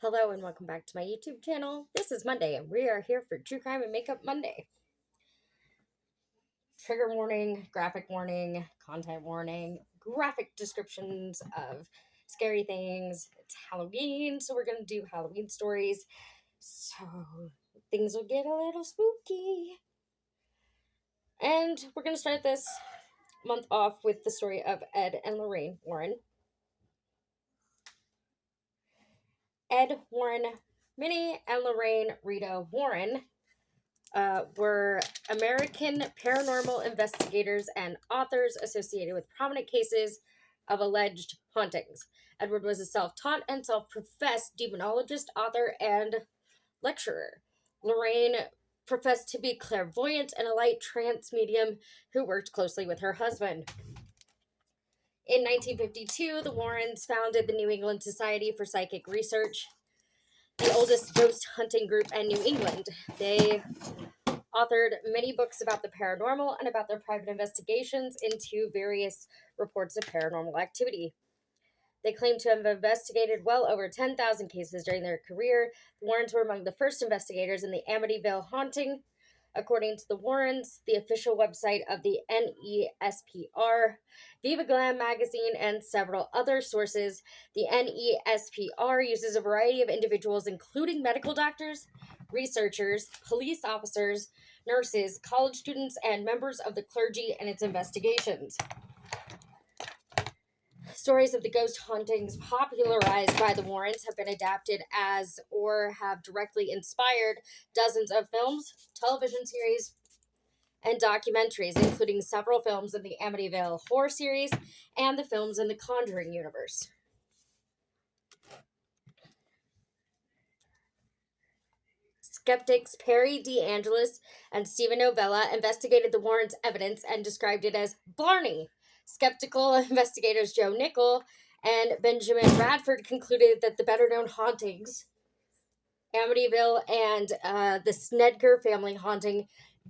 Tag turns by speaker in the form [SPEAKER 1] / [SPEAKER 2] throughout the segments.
[SPEAKER 1] Hello and welcome back to my YouTube channel. This is Monday and we are here for True Crime and Makeup Monday. Trigger warning, graphic warning, content warning, graphic descriptions of scary things. It's Halloween, so we're going to do Halloween stories. So things will get a little spooky. And we're going to start this month off with the story of Ed and Lorraine Warren. Ed Warren, Minnie, and Lorraine Rita Warren were American paranormal investigators and authors associated with prominent cases of alleged hauntings. Edward was a self-taught and self-professed demonologist, author, and lecturer. Lorraine professed to be clairvoyant and a light trance medium who worked closely with her husband. In 1952, the Warrens founded the New England Society for Psychic Research, the oldest ghost hunting group in New England. They authored many books about the paranormal and about their private investigations into various reports of paranormal activity. They claim to have investigated well over 10,000 cases during their career. The Warrens were among the first investigators in the Amityville haunting. According to the Warrens, the official website of the NESPR, Viva Glam magazine, and several other sources, the NESPR uses a variety of individuals, including medical doctors, researchers, police officers, nurses, college students, and members of the clergy in its investigations. Stories of the ghost hauntings popularized by the Warrens have been adapted as or have directly inspired dozens of films, television series, and documentaries, including several films in the Amityville horror series and the films in the Conjuring universe. Skeptics Perry D. Angelis and Stephen Novella investigated the Warrens' evidence and described it as Blarney. Skeptical investigators Joe Nickel and Benjamin Radford concluded that the better-known hauntings, Amityville and the Snedker family haunting,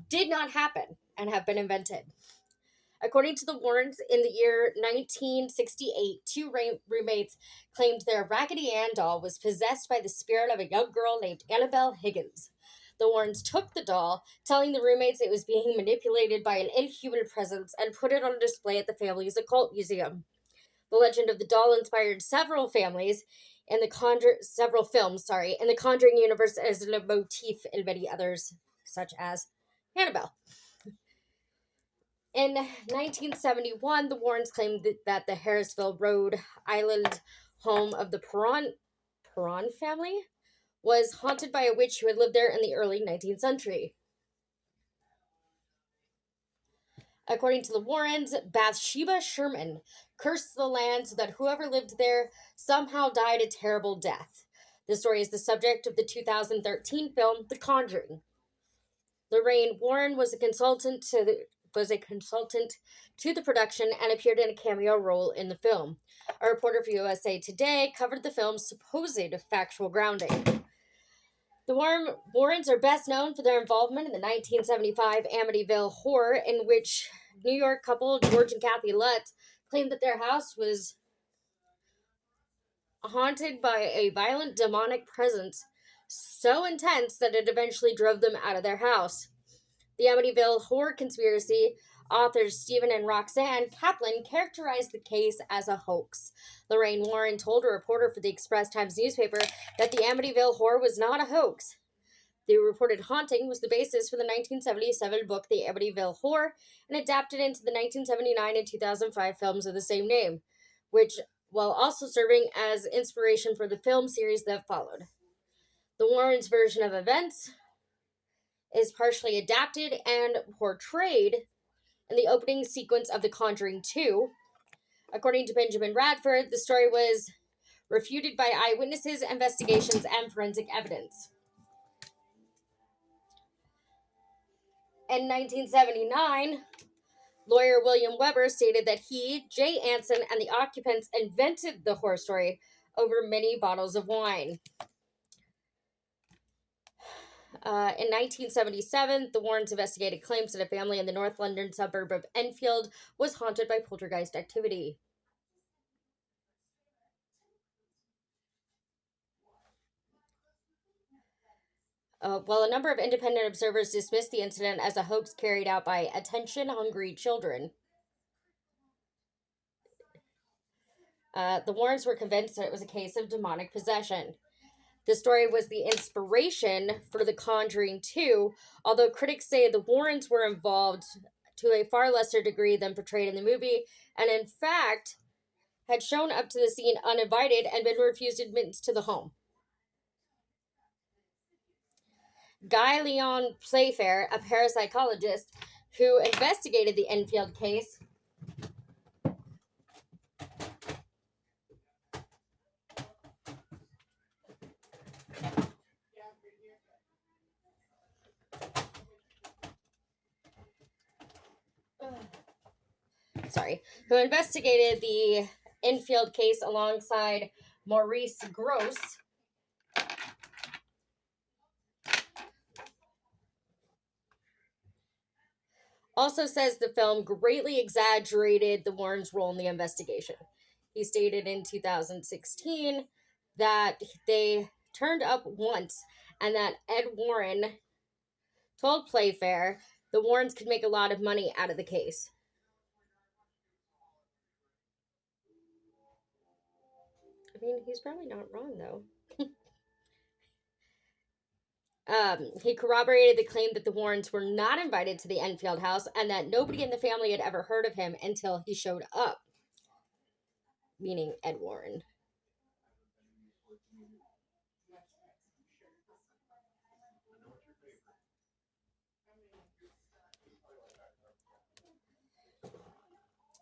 [SPEAKER 1] did not happen and have been invented. According to the Warrens, in the year 1968, two roommates claimed their Raggedy Ann doll was possessed by the spirit of a young girl named Annabelle Higgins. The Warrens took the doll, telling the roommates it was being manipulated by an inhuman presence, and put it on display at the family's occult museum. The legend of the doll inspired several films in the Conjuring universe as a motif in many others, such as Annabelle. In 1971, the Warrens claimed that the Harrisville, Rhode Island home of the Perron family was haunted by a witch who had lived there in the early 19th century. According to the Warrens, Bathsheba Sherman cursed the land so that whoever lived there somehow died a terrible death. The story is the subject of the 2013 film The Conjuring. Lorraine Warren was a consultant to the production and appeared in a cameo role in the film. A reporter for USA Today covered the film's supposed factual grounding. The Warrens are best known for their involvement in the 1975 Amityville horror, in which New York couple George and Kathy Lutz claimed that their house was haunted by a violent demonic presence so intense that it eventually drove them out of their house. The Amityville horror conspiracy authors Stephen and Roxanne Kaplan characterized the case as a hoax. Lorraine Warren told a reporter for the Express Times newspaper that the Amityville horror was not a hoax. The reported haunting was the basis for the 1977 book The Amityville Horror and adapted into the 1979 and 2005 films of the same name, which, while also serving as inspiration for the film series that followed. The Warrens' version of events is partially adapted and portrayed in the opening sequence of The Conjuring 2. According to Benjamin Radford, the story was refuted by eyewitnesses, investigations, and forensic evidence. In 1979, lawyer William Weber stated that he, Jay Anson, and the occupants invented the horror story over many bottles of wine. In 1977, the Warrens investigated claims that a family in the North London suburb of Enfield was haunted by poltergeist activity. While a number of independent observers dismissed the incident as a hoax carried out by attention-hungry children, the Warrens were convinced that it was a case of demonic possession. The story was the inspiration for The Conjuring 2, although critics say the Warrens were involved to a far lesser degree than portrayed in the movie, and in fact had shown up to the scene uninvited and been refused admittance to the home. Guy Leon Playfair, a parapsychologist who investigated the Enfield case, who investigated the Enfield case alongside Maurice Grosse, also says the film greatly exaggerated the Warrens' role in the investigation. He stated in 2016 that they turned up once and that Ed Warren told Playfair the Warrens could make a lot of money out of the case. I mean, he's probably not wrong, though. He corroborated the claim that the Warrens were not invited to the Enfield house and that nobody in the family had ever heard of him until he showed up, meaning Ed Warren.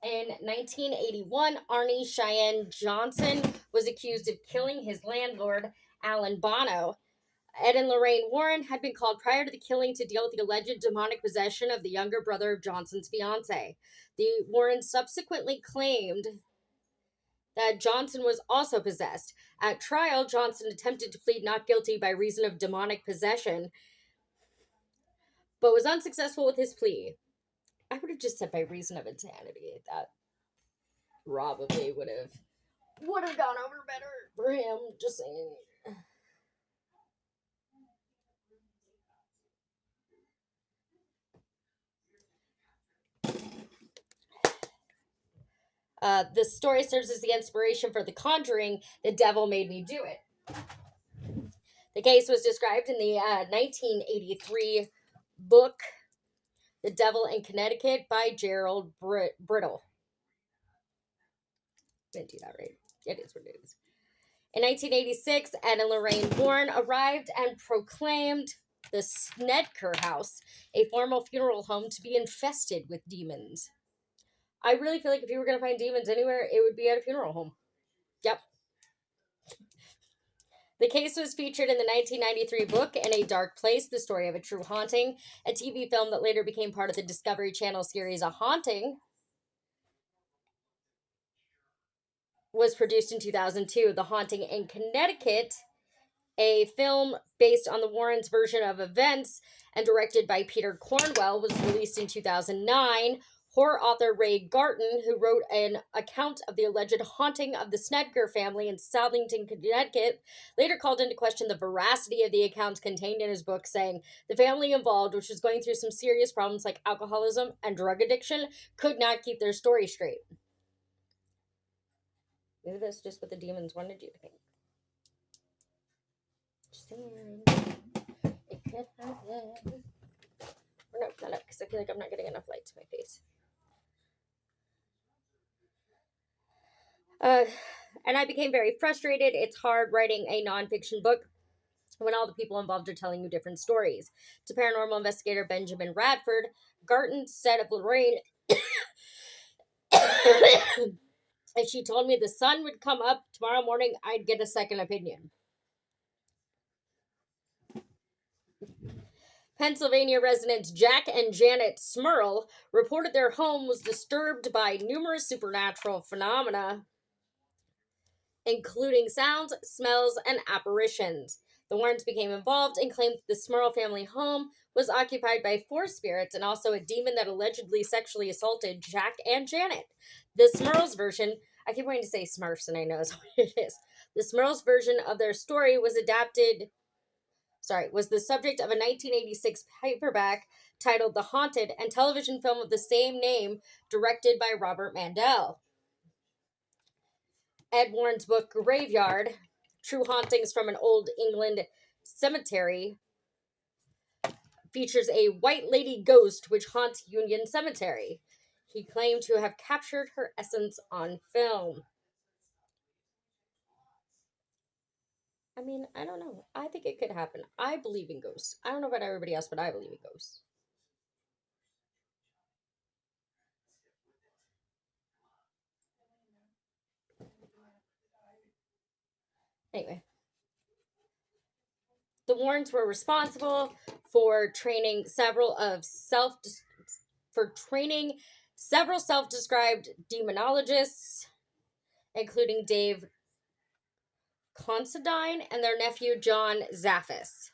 [SPEAKER 1] In 1981, Arnie Cheyenne Johnson was accused of killing his landlord, Alan Bono. Ed and Lorraine Warren had been called prior to the killing to deal with the alleged demonic possession of the younger brother of Johnson's fiancée. The Warrens subsequently claimed that Johnson was also possessed. At trial, Johnson attempted to plead not guilty by reason of demonic possession, but was unsuccessful with his plea. I would have just said by reason of insanity. That probably would have gone over better for him. Just saying. This story serves as the inspiration for The Conjuring, The Devil Made Me Do It. The case was described in the 1983 book, The Devil in Connecticut by Gerald Brittle. Didn't do that right. It is what it is. In 1986, Ed and Lorraine Warren arrived and proclaimed the Snedker House, a formal funeral home, to be infested with demons. I really feel like if you were going to find demons anywhere, it would be at a funeral home. Yep. The case was featured in the 1993 book In a Dark Place, The Story of a True Haunting, a TV film that later became part of the Discovery Channel series A Haunting. Was produced in 2002. The Haunting in Connecticut, a film based on the Warrens' version of events and directed by Peter Cornwell, was released in 2009. Horror author Ray Garton, who wrote an account of the alleged haunting of the Snedker family in Southington, Connecticut, later called into question the veracity of the accounts contained in his book, saying the family involved, which was going through some serious problems like alcoholism and drug addiction, could not keep their story straight. Maybe that's just what the demons wanted you to think. Just saying. It could happen. Or no, not up, because I feel like I'm not getting enough light to my face. And I became very frustrated. It's hard writing a nonfiction book when all the people involved are telling you different stories. To paranormal investigator Benjamin Radford, Garton said of Lorraine, if she told me the sun would come up tomorrow morning, I'd get a second opinion. Pennsylvania residents Jack and Janet Smurl reported their home was disturbed by numerous supernatural phenomena, including sounds, smells, and apparitions. The Warrens became involved and claimed the Smurl family home was occupied by 4 spirits and also a demon that allegedly sexually assaulted Jack and Janet. The Smurls' version, I keep wanting to say Smurfs and I know that's what it is. The Smurls' version of their story was adapted was the subject of a 1986 paperback titled The Haunted and television film of the same name, directed by Robert Mandel. Ed Warren's book Graveyard, True Hauntings from an Old England Cemetery, features a white lady ghost which haunts Union Cemetery. He claimed to have captured her essence on film. I mean, I don't know. I think it could happen. I believe in ghosts. I don't know about everybody else, but I believe in ghosts. Anyway, the Warrens were responsible for training several self-described demonologists, including Dave Considine and their nephew John Zaffis.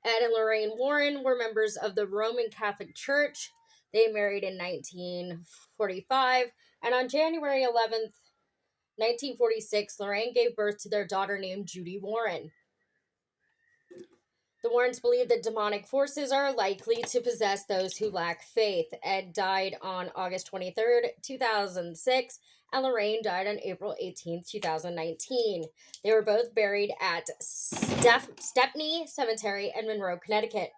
[SPEAKER 1] Ed and Lorraine Warren were members of the Roman Catholic Church. They married in 1945, and on January 11th, 1946, Lorraine gave birth to their daughter named Judy Warren. The Warrens believe that demonic forces are likely to possess those who lack faith. Ed died on August 23rd, 2006, and Lorraine died on April 18th, 2019. They were both buried at Stepney Cemetery in Monroe, Connecticut.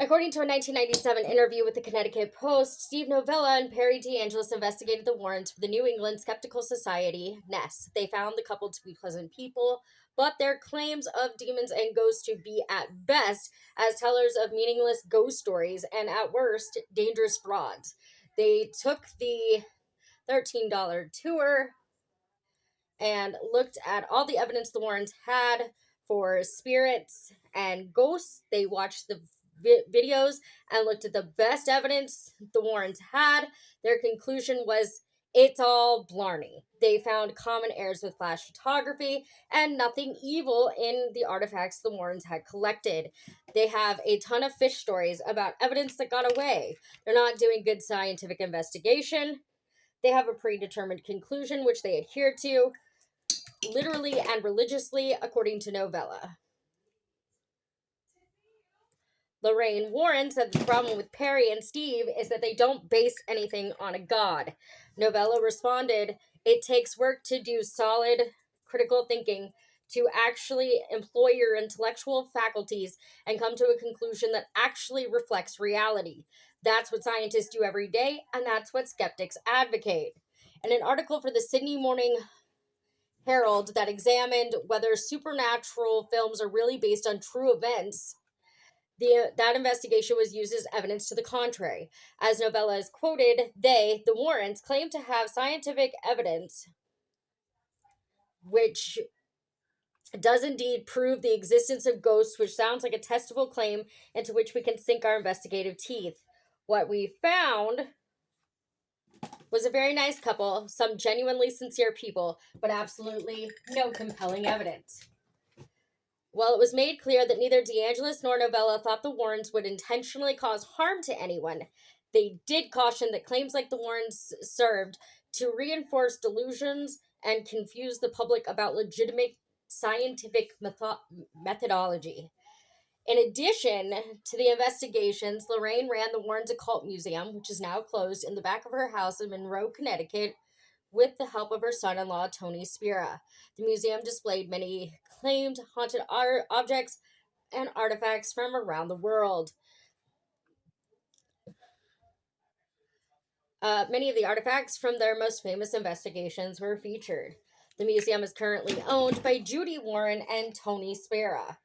[SPEAKER 1] According to a 1997 interview with the Connecticut Post, Steve Novella and Perry DeAngelis investigated the Warrens for the New England Skeptical Society, NES. They found the couple to be pleasant people, but their claims of demons and ghosts to be at best as tellers of meaningless ghost stories and at worst dangerous frauds. They took the $13 tour and looked at all the evidence the Warrens had for spirits and ghosts. They watched the videos and looked at the best evidence the Warrens had. Their conclusion was it's all blarney. They found common errors with flash photography and nothing evil in the artifacts the Warrens had collected. They have a ton of fish stories about evidence that got away. They're not doing good scientific investigation. They have a predetermined conclusion which they adhere to, literally and religiously, according to Novella. Lorraine Warren said the problem with Perry and Steve is that they don't base anything on a god. Novella responded, it takes work to do solid critical thinking, to actually employ your intellectual faculties and come to a conclusion that actually reflects reality. That's what scientists do every day, and that's what skeptics advocate. In an article for the Sydney Morning Herald that examined whether supernatural films are really based on true events, that investigation was used as evidence to the contrary. As Novella is quoted, the Warrens, claim to have scientific evidence which does indeed prove the existence of ghosts, which sounds like a testable claim into which we can sink our investigative teeth. What we found was a very nice couple, some genuinely sincere people, but absolutely no compelling evidence. While it was made clear that neither DeAngelis nor Novella thought the Warrens would intentionally cause harm to anyone, they did caution that claims like the Warrens served to reinforce delusions and confuse the public about legitimate scientific methodology. In addition to the investigations, Lorraine ran the Warrens Occult Museum, which is now closed, in the back of her house in Monroe, Connecticut, with the help of her son-in-law, Tony Spira. The museum displayed many claimed haunted objects and artifacts from around the world. Many of the artifacts from their most famous investigations were featured. The museum is currently owned by Judy Warren and Tony Spira.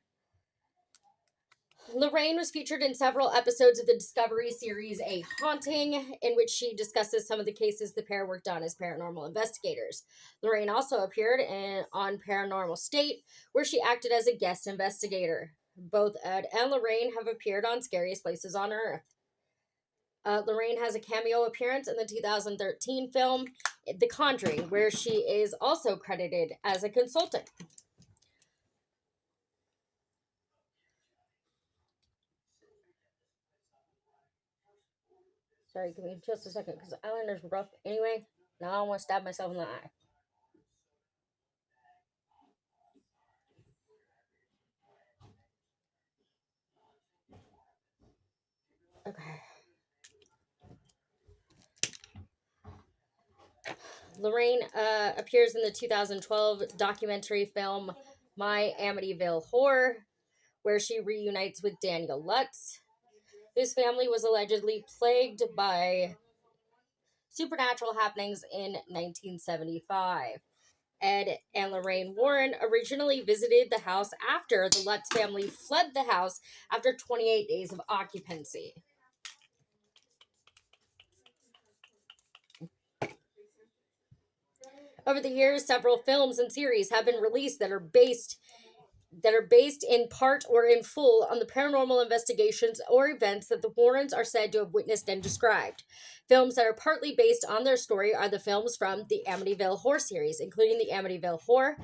[SPEAKER 1] Lorraine was featured in several episodes of the Discovery series A Haunting, in which she discusses some of the cases the pair worked on as paranormal investigators. Lorraine also appeared on Paranormal State, where she acted as a guest investigator. Both Ed and Lorraine have appeared on Scariest Places on Earth. Lorraine has a cameo appearance in the 2013 film The Conjuring, where she is also credited as a consultant. Sorry, give me just a second, because eyeliner's rough anyway. Now I don't want to stab myself in the eye. Okay. Lorraine appears in the 2012 documentary film My Amityville Horror, where she reunites with Daniel Lutz, whose family was allegedly plagued by supernatural happenings in 1975. Ed and Lorraine Warren originally visited the house after the Lutz family fled the house after 28 days of occupancy. Over the years, several films and series have been released that are based in part or in full on the paranormal investigations or events that the Warrens are said to have witnessed and described. Films that are partly based on their story are the films from the Amityville Horror series, including the Amityville Horror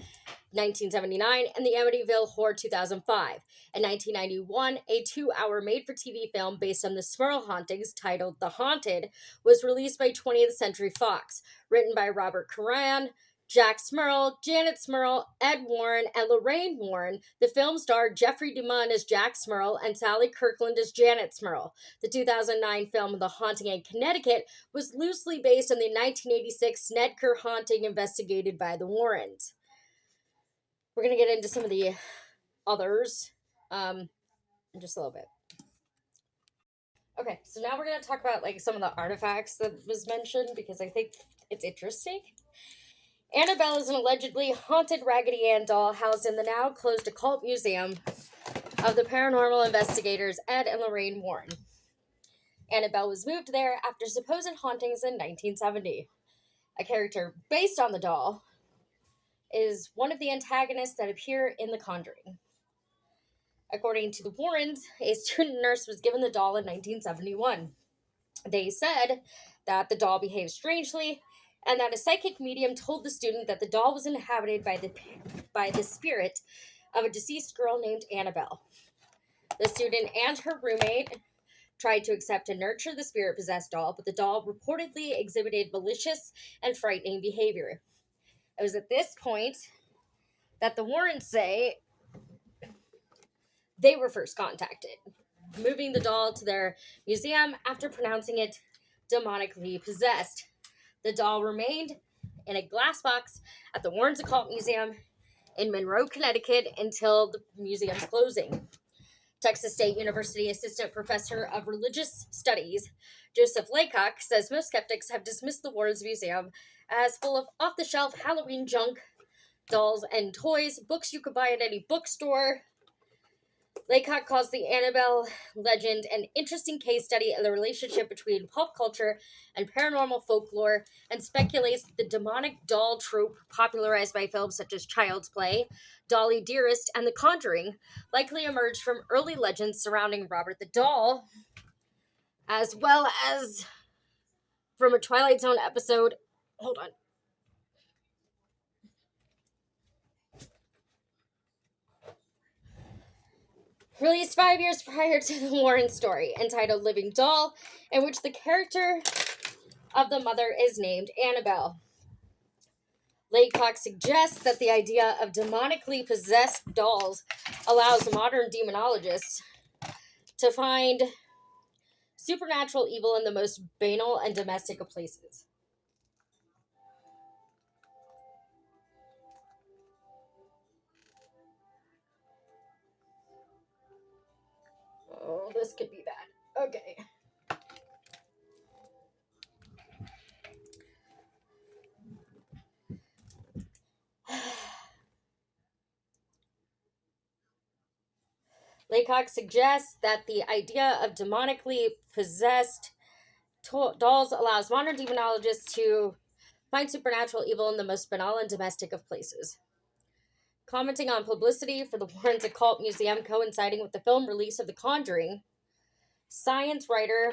[SPEAKER 1] 1979 and the Amityville Horror 2005. In 1991, a 2-hour made-for-TV film based on the Smurl hauntings titled The Haunted was released by 20th Century Fox, written by Robert Curran, Jack Smurl, Janet Smurl, Ed Warren, and Lorraine Warren. The film starred Jeffrey DeMunn as Jack Smurl and Sally Kirkland as Janet Smurl. The 2009 film The Haunting in Connecticut was loosely based on the 1986 Snedeker haunting investigated by the Warrens. We're going to get into some of the others in just a little bit. Okay, so now we're going to talk about like some of the artifacts that was mentioned because I think it's interesting. Annabelle is an allegedly haunted Raggedy Ann doll housed in the now closed occult museum of the paranormal investigators Ed and Lorraine Warren. Annabelle was moved there after supposed hauntings in 1970. A character based on the doll is one of the antagonists that appear in The Conjuring. According to the Warrens, a student nurse was given the doll in 1971. They said that the doll behaved strangely and that a psychic medium told the student that the doll was inhabited by the spirit of a deceased girl named Annabelle. The student and her roommate tried to accept and nurture the spirit-possessed doll, but the doll reportedly exhibited malicious and frightening behavior. It was at this point that the Warrens say they were first contacted, moving the doll to their museum after pronouncing it demonically possessed. The doll remained in a glass box at the Warrens Occult Museum in Monroe, Connecticut until the museum's closing. Texas State University Assistant Professor of Religious Studies Joseph Laycock says most skeptics have dismissed the Warrens Museum as full of off-the-shelf Halloween junk, dolls and toys, books you could buy at any bookstore. Laycock calls the Annabelle legend an interesting case study of the relationship between pop culture and paranormal folklore and speculates that the demonic doll trope popularized by films such as Child's Play, Dolly Dearest, and The Conjuring likely emerged from early legends surrounding Robert the Doll, as well as from a Twilight Zone episode. Hold on. Released 5 years prior to the Warren story, entitled Living Doll, in which the character of the mother is named Annabelle. Laycock suggests that the idea of demonically possessed dolls allows modern demonologists to find supernatural evil in the most banal and domestic of places. Oh, this could be bad. Okay. Laycock suggests that the idea of demonically possessed dolls allows modern demonologists to find supernatural evil in the most banal and domestic of places. Commenting on publicity for the Warrens Occult Museum coinciding with the film release of The Conjuring, science writer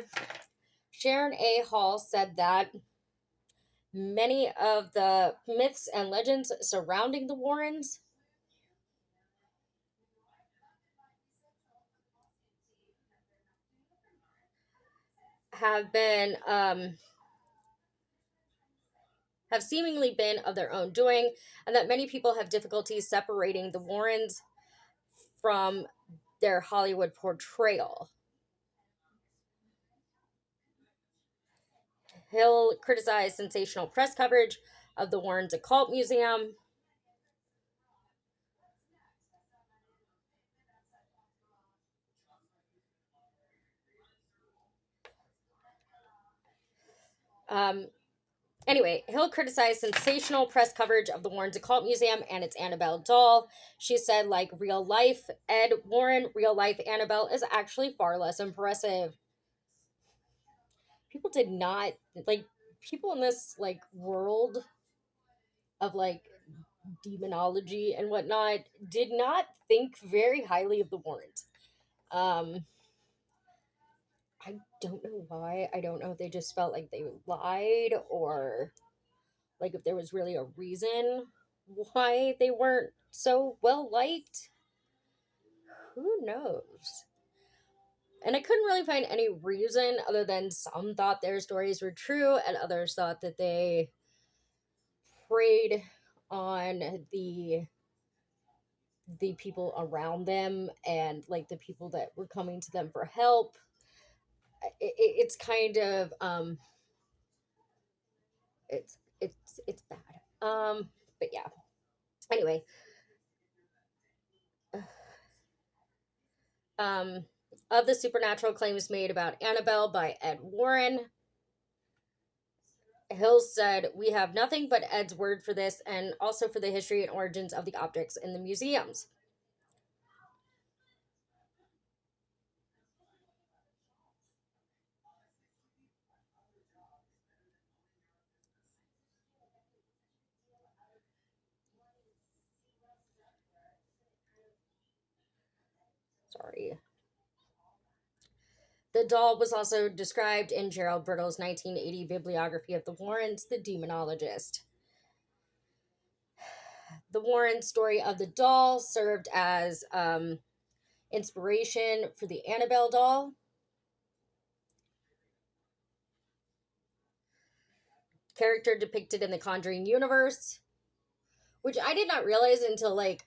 [SPEAKER 1] Sharon A. Hall said that many of the myths and legends surrounding the Warrens have seemingly been of their own doing, and that many people have difficulties separating the Warrens from their Hollywood portrayal. Hill criticized sensational press coverage of the Warrens Occult Museum. Um, Anyway, Hill criticized sensational press coverage of the Warrens Occult Museum and its Annabelle doll. She said, like real life Ed Warren, real life Annabelle is actually far less impressive. People did not like people in this like world of like demonology and whatnot did not think very highly of the Warrens. Um, I don't know why. I don't know if they just felt like they lied or like if there was really a reason why they weren't so well liked. Who knows? And I couldn't really find any reason other than some thought their stories were true and others thought that they preyed on the people around them and like the people that were coming to them for help. It's kind of it's bad. But yeah. Anyway, um, of the supernatural claims made about Annabelle by Ed Warren, Hill said, "We have nothing but Ed's word for this and also for the history and origins of the objects in the museums." Sorry. The doll was also described in Gerald Brittle's 1980 bibliography of the Warrens, The Demonologist. The Warren story of the doll served as inspiration for the Annabelle doll. Character depicted in the Conjuring universe, which I did not realize until like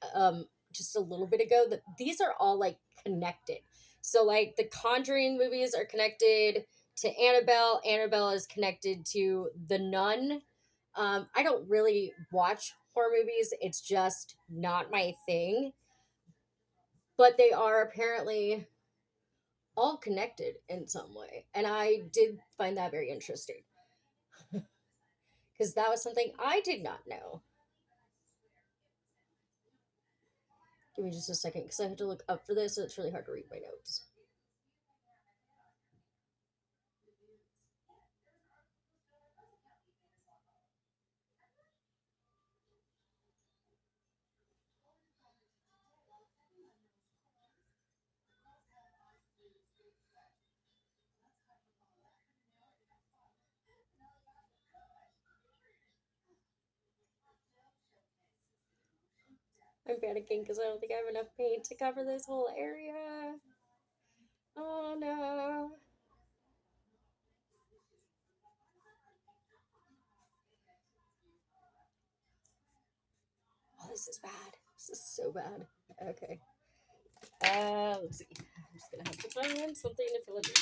[SPEAKER 1] just a little bit ago that these are all like connected. So like the Conjuring movies are connected to Annabelle. Annabelle is connected to the Nun. I don't really watch horror movies. It's just not my thing. But they are apparently all connected in some way. And I did find that very interesting because that was something I did not know. Give me just a second because I have to look up for this, so it's really hard to read my notes. I'm panicking because I don't think I have enough paint to cover this whole area. Oh no. Oh, this is bad. This is so bad. Okay. Let's see. I'm just gonna have to find something to fill it in.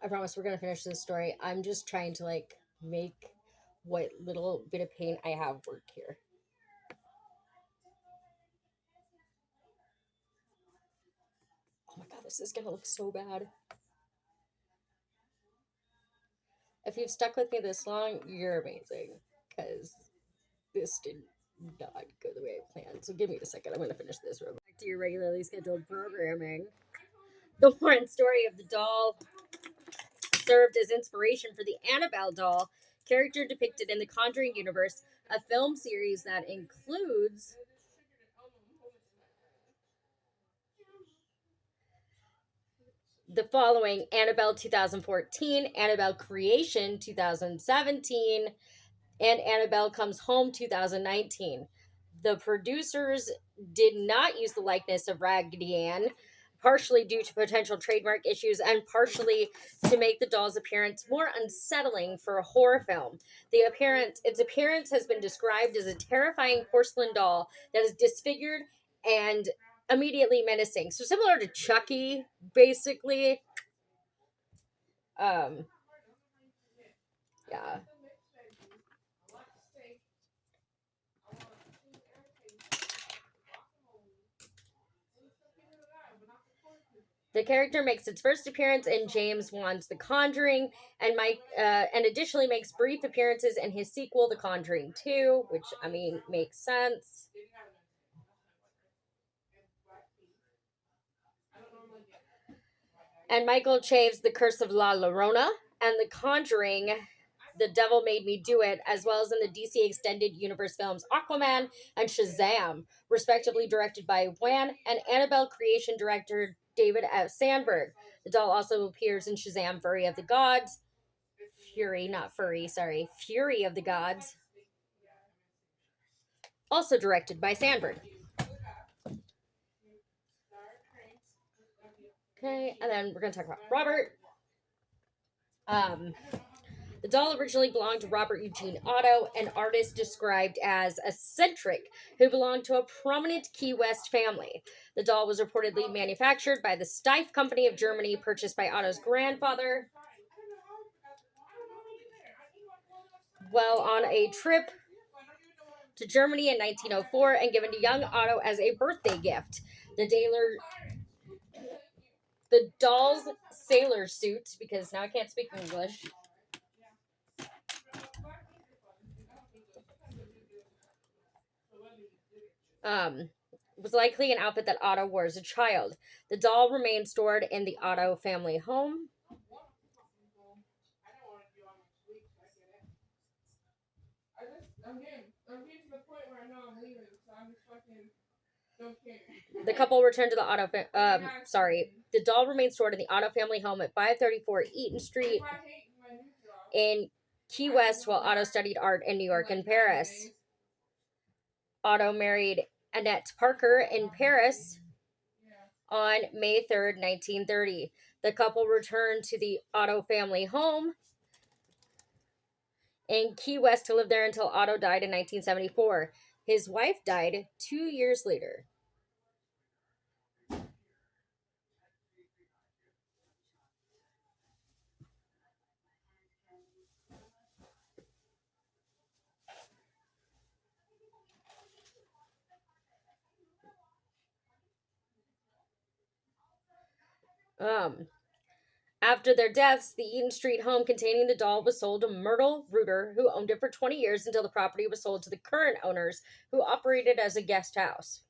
[SPEAKER 1] I promise we're gonna finish this story. I'm just trying to like make what little bit of paint I have work here. Oh my god, this is gonna look so bad. If you've stuck with me this long, you're amazing. Because this did not go the way I planned. So give me a second. I'm going to finish this real quick. Back to your regularly scheduled programming. The Warren story of the doll served as inspiration for the Annabelle doll, character depicted in the Conjuring universe, a film series that includes the following: Annabelle 2014, Annabelle Creation 2017, and Annabelle Comes Home 2019. The producers did not use the likeness of Raggedy Ann, partially due to potential trademark issues and partially to make the doll's appearance more unsettling for a horror film. Its appearance has been described as a terrifying porcelain doll that is disfigured and immediately menacing. So similar to Chucky, basically. Um, yeah. The character makes its first appearance in James Wan's The Conjuring, and additionally makes brief appearances in his sequel, The Conjuring 2, which I mean makes sense. And Michael Chave's The Curse of La Llorona and The Conjuring, The Devil Made Me Do It, as well as in the DC Extended Universe films Aquaman and Shazam, respectively directed by Wan and Annabelle creation director David F. Sandberg. The doll also appears in Shazam Fury of the Gods. Fury, not furry, sorry. Fury of the Gods. Also directed by Sandberg. Okay, and then we're going to talk about Robert. The doll originally belonged to Robert Eugene Otto, an artist described as eccentric who belonged to a prominent Key West family. The doll was reportedly manufactured by the Steiff Company of Germany, purchased by Otto's grandfather while on a trip to Germany in 1904 and given to young Otto as a birthday gift. The doll's sailor suit, because now I can't speak English, was likely an outfit that Otto wore as a child. The doll remained stored in the Otto family home. The couple returned to the the doll remained stored in the Otto family home at 534 Eaton Street in Key West while Otto studied art in New York and Paris. Otto married Annette Parker in Paris on May 3rd, 1930. The couple returned to the Otto family home in Key West to live there until Otto died in 1974. His wife died 2 years later. After their deaths, the Eaton Street home containing the doll was sold to Myrtle Reuter, who owned it for 20 years until the property was sold to the current owners, who operated as a guest house.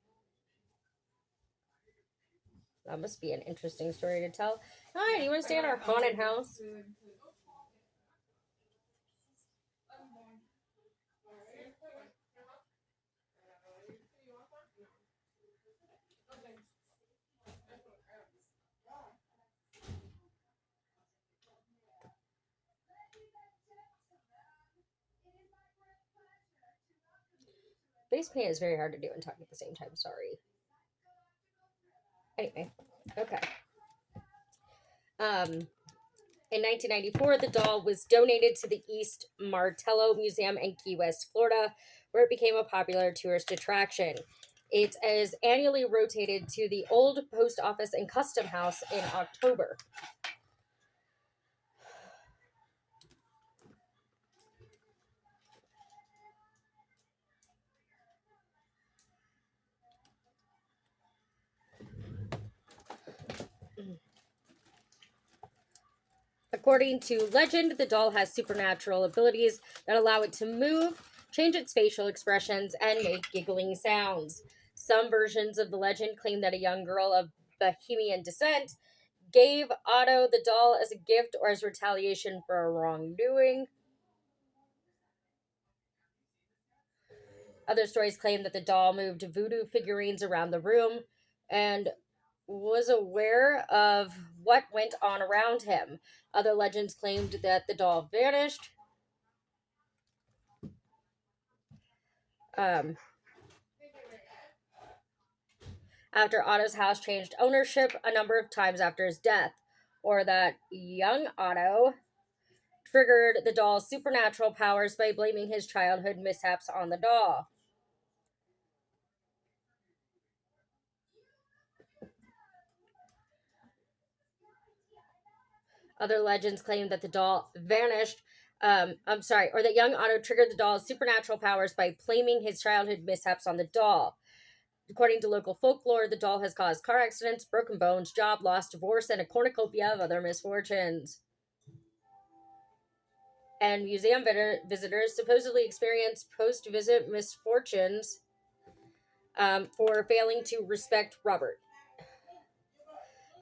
[SPEAKER 1] That must be an interesting story to tell. Hi, do you want to stay in our haunted house? Face paint is very hard to do and talk at the same time. Sorry. Anyway, okay. In 1994, the doll was donated to the East Martello Museum in Key West, Florida, where it became a popular tourist attraction. It is annually rotated to the Old Post Office and Custom House in October. According to legend, the doll has supernatural abilities that allow it to move, change its facial expressions, and make giggling sounds. Some versions of the legend claim that a young girl of Bohemian descent gave Otto the doll as a gift or as retaliation for a wrongdoing. Other stories claim that the doll moved voodoo figurines around the room and was aware of what went on around him. Other legends claimed that the doll vanished. after Otto's house changed ownership a number of times after his death, or that young Otto triggered the doll's supernatural powers by blaming his childhood mishaps on the doll. Other legends claim that the doll vanished. Or that young Otto triggered the doll's supernatural powers by blaming his childhood mishaps on the doll. According to local folklore, the doll has caused car accidents, broken bones, job loss, divorce, and a cornucopia of other misfortunes. And museum visitors supposedly experience post-visit misfortunes for failing to respect Robert.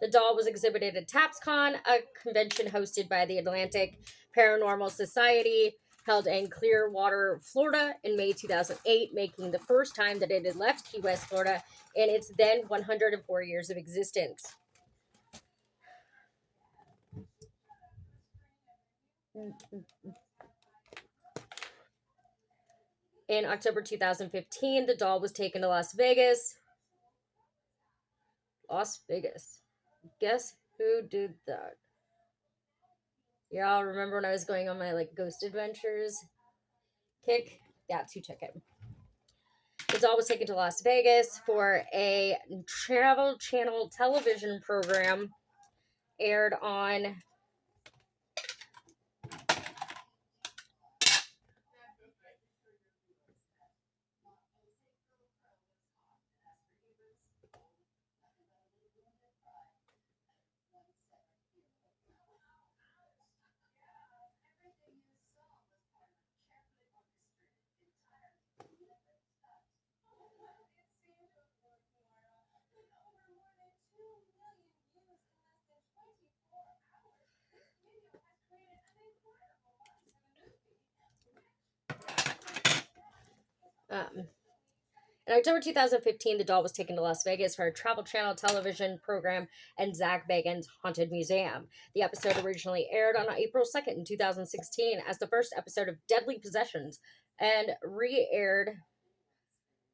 [SPEAKER 1] The doll was exhibited at TAPSCon, a convention hosted by the Atlantic Paranormal Society, held in Clearwater, Florida in May 2008, making the first time that it had left Key West, Florida in its then 104 years of existence. In October 2015, the doll was taken to Las Vegas. Las Vegas. Guess who did that? Y'all remember when I was going on my ghost adventures kick? That's who took it. The doll was taken to Las Vegas for a Travel Channel television program aired on in October 2015, the doll was taken to Las Vegas for a Travel Channel television program and Zach Bagans' Haunted Museum. The episode originally aired on April 2nd, 2016 as the first episode of Deadly Possessions and re-aired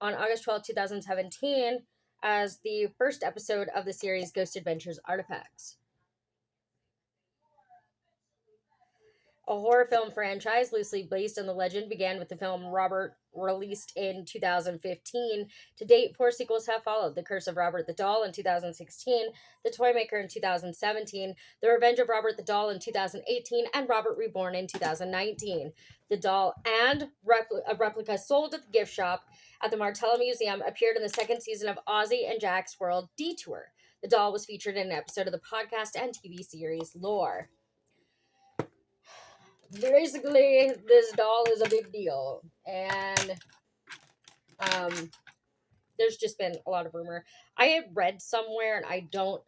[SPEAKER 1] on August 12th, 2017 as the first episode of the series Ghost Adventures Artifacts. A horror film franchise loosely based on the legend began with the film Robert, released in 2015. To date, 4 sequels have followed: The Curse of Robert the Doll in 2016, The Toymaker in 2017, The Revenge of Robert the Doll in 2018, and Robert Reborn in 2019. The doll and a replica sold at the gift shop at the Martella Museum appeared in the second season of Ozzy and Jack's World Detour. The doll was featured in an episode of the podcast and TV series Lore. Basically, this doll is a big deal, and there's just been a lot of rumor. I had read somewhere, and I don't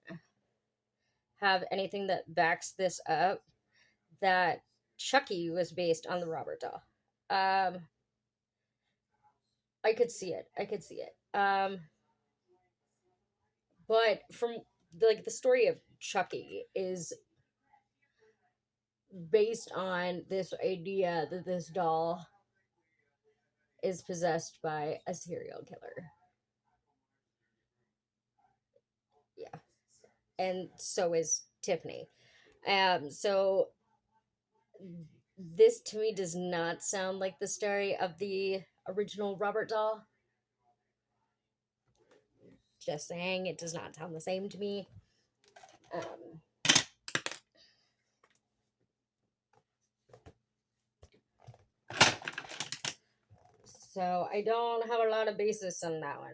[SPEAKER 1] have anything that backs this up, that Chucky was based on the Robert doll. I could see it. But from the story of Chucky is based on this idea that this doll is possessed by a serial killer. Yeah. And so is Tiffany. So this to me does not sound like the story of the original Robert doll. Just saying, it does not sound the same to me. So I don't have a lot of basis on that one.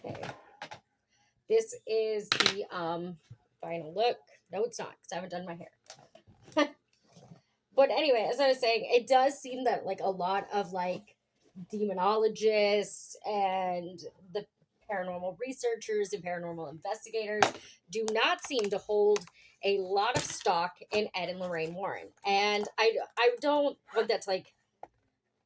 [SPEAKER 1] Okay. This is the final look. No, it's not, because I haven't done my hair. But anyway, as I was saying, it does seem that a lot of demonologists and the paranormal researchers and paranormal investigators do not seem to hold a lot of stock in Ed and Lorraine Warren. And I don't want that to like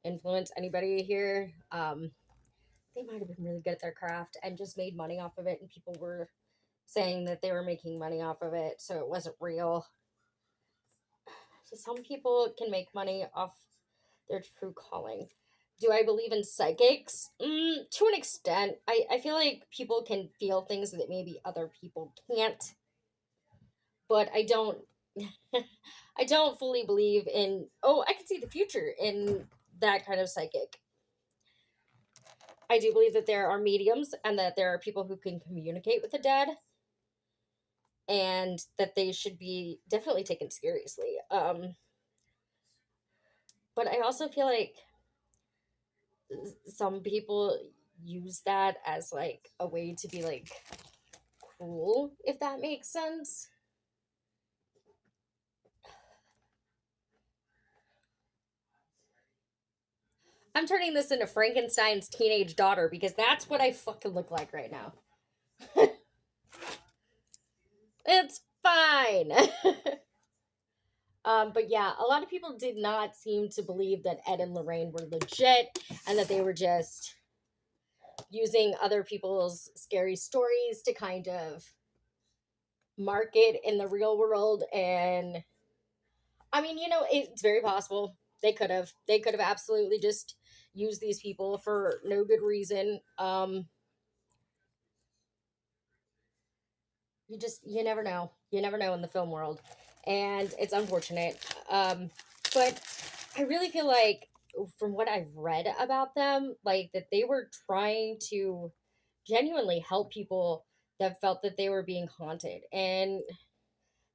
[SPEAKER 1] influence anybody here. They might have been really good at their craft and just made money off of it, and people were saying that they were making money off of it, so it wasn't real. So some people can make money off their true calling. Do I believe in psychics? To an extent. I feel like people can feel things that maybe other people can't, but I don't I don't fully believe in, oh, I can see the future in that kind of psychic. I do believe that there are mediums and that there are people who can communicate with the dead, and that they should be definitely taken seriously. But I also feel like some people use that as like a way to be like cruel, if that makes sense. I'm turning this into Frankenstein's teenage daughter because that's what I fucking look like right now. It's fine. But yeah, a lot of people did not seem to believe that Ed and Lorraine were legit and that they were just using other people's scary stories to kind of market in the real world. And I mean, it's very possible they could have absolutely just used these people for no good reason. You never know. You never know in the film world, and it's unfortunate. But I really feel like, from what I've read about them, like that they were trying to genuinely help people that felt that they were being haunted, and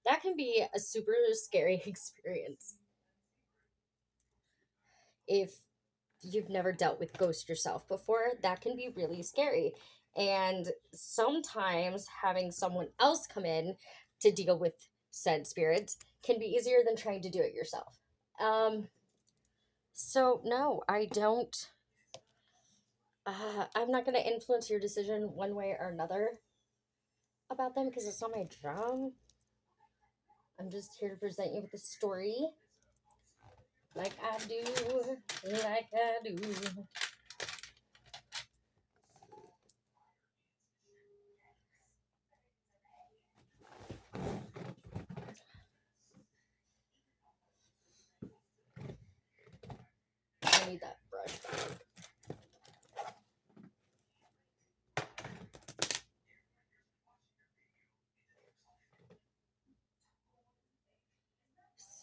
[SPEAKER 1] that can be a super scary experience if you've never dealt with ghosts yourself before. That can be really scary, and sometimes having someone else come in to deal with said spirits can be easier than trying to do it yourself. So no, I don't. I'm not going to influence your decision one way or another about them because it's not my job. I'm just here to present you with a story, like I do, like I do. I need that brush back.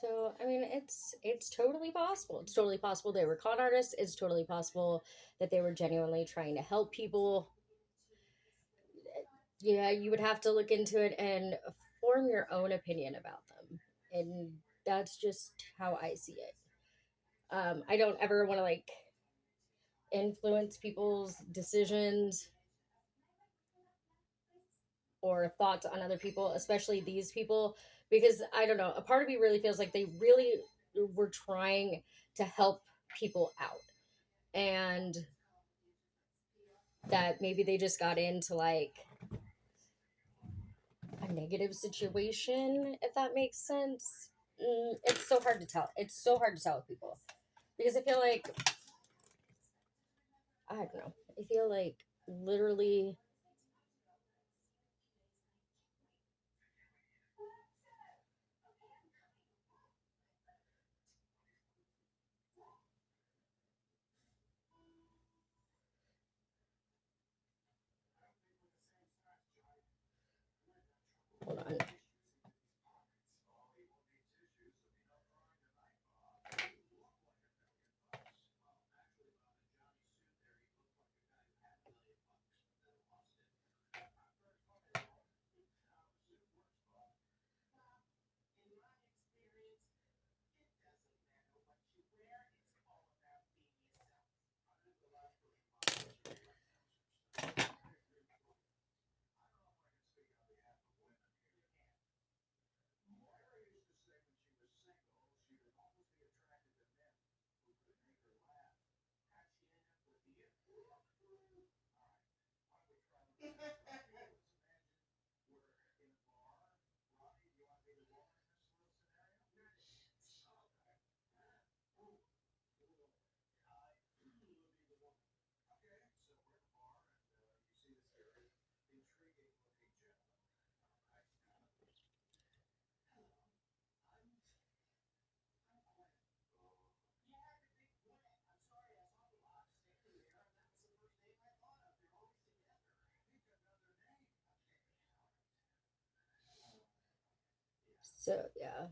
[SPEAKER 1] So I mean, it's totally possible. It's totally possible they were con artists. It's totally possible that they were genuinely trying to help people. Yeah, you would have to look into it and form your own opinion about them, and that's just how I see it. I don't ever want to like influence people's decisions or thoughts on other people, especially these people, because I don't know, a part of me really feels like they really were trying to help people out, and that maybe they just got into like a negative situation, if that makes sense. It's so hard to tell. It's so hard to tell with people because I feel like, I don't know. I feel like literally, hold on. So, yeah.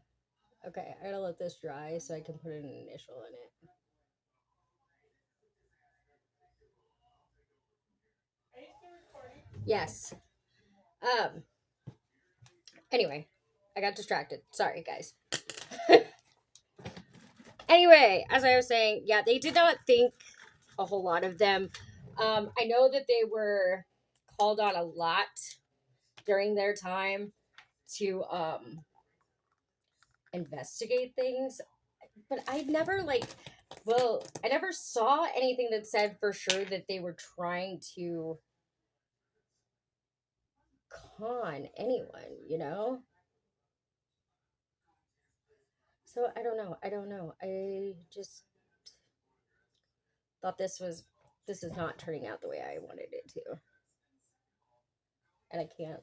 [SPEAKER 1] Okay, I gotta let this dry so I can put an initial in it. Yes. Um, anyway, I got distracted. Sorry, guys. Anyway, as I was saying, yeah, they did not think a whole lot of them. I know that they were called on a lot during their time to investigate things, but I never I never saw anything that said for sure that they were trying to con anyone, you know? So I don't know. I don't know. I just thought this is not turning out the way I wanted it to. And I can't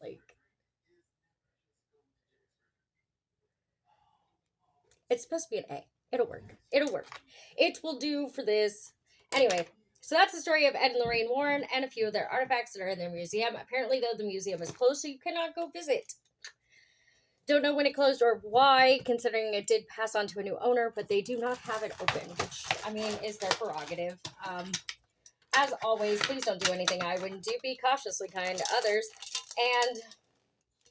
[SPEAKER 1] it's supposed to be an A. It'll work. It'll work. It will do for this. Anyway, so that's the story of Ed and Lorraine Warren and a few of their artifacts that are in their museum. Apparently, though, the museum is closed, so you cannot go visit. Don't know when it closed or why, considering it did pass on to a new owner, but they do not have it open, which, I mean, is their prerogative. As always, please don't do anything I wouldn't do. Be cautiously kind to others and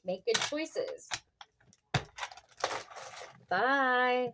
[SPEAKER 1] make good choices. Bye.